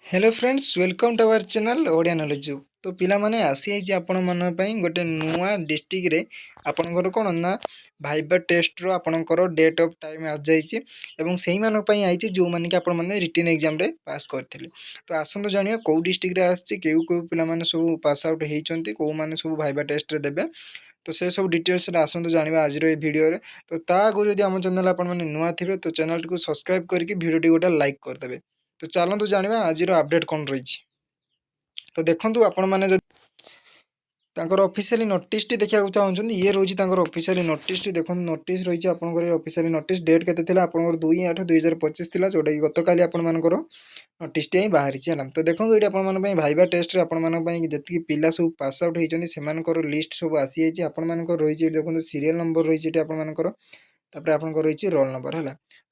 Hello friends welcome to our channel Odia knowledge. तो पिला माने आसी आइछि आपण मन पई गोटे नुआ डिस्ट्रिक्ट रे आपनकर कोन ना भाइबा टेस्ट रो आपनकर डेट ऑफ टाइम आ जाइछि एवं सेही मान पई आइछि जो माने कि आपण माने रिटन एग्जाम रे पास करथिले। तो आसंतो जानिया को डिस्ट्रिक्ट रे आछि केउ पिला माने सब पास आउट हेइचंती को माने सब भाइबा टेस्ट रे देबे। तो से सब डिटेल्स रे आसंतो जानिबा आज रो ए वीडियो रे। तो ता को जदि हम चैनल आपण माने नुआ थिबे तो चैनल को सब्सक्राइब करके वीडियो टी गोटा लाइक कर देबे। तो चलतु जानिबा आज अपडेट कौन रही। तो देखो आपण मैंने ऑफिशियली नोटिस टी देखा चाहते ये रोज ऑफिशियली नोटिस टी देखो नोटिस रही है ऑफिशियली नोटिस डेट के आप 2/8/2025 था जोटा कि गत काली आपर नोटिस टी बाहरी है। तो देखो ये आप भाइबा टेस्ट जी पिला सब पास आउट होती से लिस्ट सब आसी जाइए आपण रही देखो सीरियल नंबर रही आपर तापर आपन रही रोल नंबर है।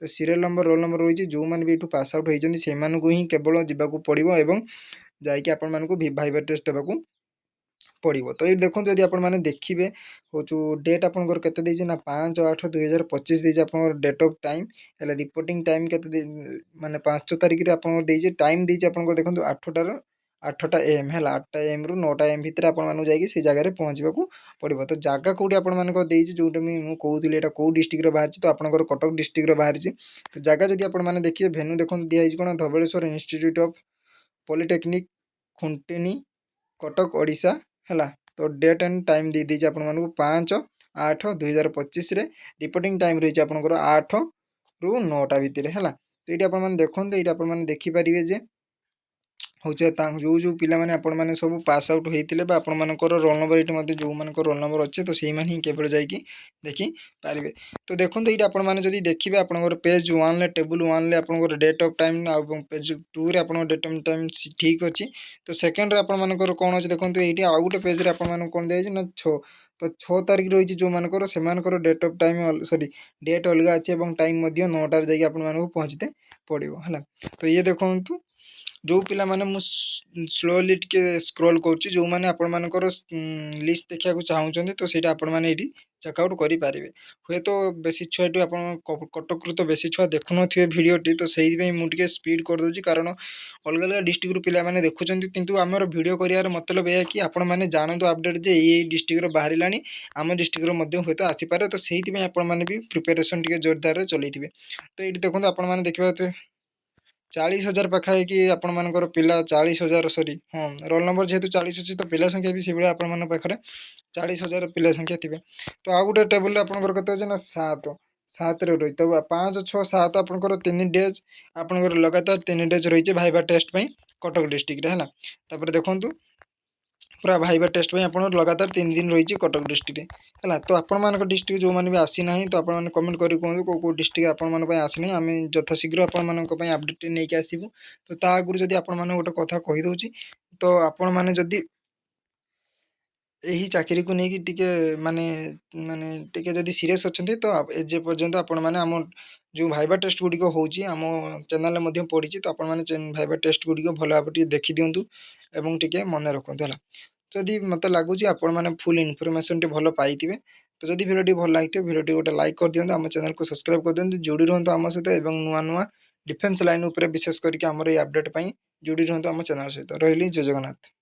तो सीरियल नंबर रोल नंबर रही जो मैंने भी पास आउट होती से ही केवल जावाक पड़ो एवं जाकि आपण भाइबा टेस्ट देवाक पड़ो। तो ये देखो यदि आपने देखिए हूँ डेट आपंकर के ना 5/8/2025 देजे आप डेट ऑफ टाइम है रिपोर्टिंग टाइम के माने 5 तारिख आप टाइम देजे आप देखो 8टा AM है 8टा AM रु 9टा AM भितर आपको से जगह पहुँचवाक पड़ो। तो जगह कौटी आपंकर जोटा मुझे कहूली यहाँ कौ डिस्ट्रिक्ट बाहरी तो आपंकर कटक डिस्ट्रिक्ट बाहरी। तो जगह जब आपने देखिए भेन्यू देखो दिखाई कौन Dhabaleswar institute of polytechnic Khuntuni Cuttack Odisha है। तो डेट एंड टाइम दे दीजिए आपको 5/8/2025 रिपोर्टिंग टाइम रही है आपंकर 8 रु 9टा भितर है। तो ये आप देखो ये आप देखिपारे जे हूँ जो जो पिला माने आपण माने सब पास आउट होते आपंकर रोल नंबर ये जो मान रोल नंबर अच्छे तो से ही केवल जाकि देखी पारे। तो देखो ये आपने देखिए आप पेज 1 टेबुल 1 आप डेट ऑफ टाइम आ पेज 2 रे आप डेट ऑफ टाइम ठीक अच्छी। तो सेकेंड आपर कौन अच्छे देखो ये आउ गोटे पेज आप कौन दिखाई ना 6 तो 6 तारिख रही जो मानकर से date of time sorry date अलग अच्छे और टाइम 9टार जाकि आपको पहुँचते पड़ो है। तो ये देखो जो पिला माने मु स्लोली टिके स्क्रॉल करुच्ची जो मैंने आपर लिस्ट देखा चाहते तो सहीटा आपण मैंने ये चेकआउट करेंगे। हे तो बेसी छुआ आप कटक तो बेसी छुआ देखु थे भिडटी तो से मुझे स्पीड करदे कारण अलग अलग डिस्ट्रिक्ट पिला माने देखुं किंतु आमर वीडियो कर मतलब यह कि आपण मैंने जानतु अपडेट जे ये डिस्ट्रिक्ट बाहर आम डिस्ट्रिक्ट हे तो आसीपे। तो से भी प्रिपेरेसन टे जोरदार चलते। तो ये देखो आप देखिए 40,000 पाखापाखि कि आपर पिला 40,000 सॉरी हाँ रोल नंबर जेहेतु 40 अच्छी तो पिला संख्या भी से भाई पाखे 40,000 पिला संख्या थे। तो आउ गोटे टेबुल आपंकर के ना 7 रही तो 5 6 7 आपंकर 3 डेज आपंकर लगातार 3 डेज रही है भाइबा टेस्ट कटक डिस्ट्रिक्ट है। देखो पूरा भाइबा टेस्ट आप लगातार 3 दिन रही कटक डिस्ट्रिक्ट है। तो आपण डिस्ट्रिक्ट जो मैंने भी आसी ना तो आपने कमेंट कर कहूँ कौ डिस्ट्रिक्ट आपण आसी ना आम यथाशीघ्र आपण अपडेट नहीं आसबू। तो ता आगुरी जदि आपण गोटे कथा कहीदे तो आपण मैंने जदि यही चाकरी को लेकिन टिके माने माने टिके जदि सीरियस अच्छा तो एजे पर्यंत आपण मैंने आम जो भाइबा टेस्ट गुड़िक हो चैनल पड़ी तो आपण मैंने भाइबा टेस्ट गुड़िक भल भाव देखी दिंतु एवं टिके मन रखु है। जदि मत लगुच आपण मैंने फुल इनफर्मेशन टे भल पाई। तो जदि वीडियो भल लगी वीडियो गोटे लाइक कर दिखाँ आम चैनल को सब्सक्राइब कर दिखाँ जोड़ी रुहतु आम सहित नुआ नुआ डिफेन्स लाइन विशेष करके आम अपडेट जोड़ी रुहतु आम चैनल सहित रही। जय जगन्नाथ।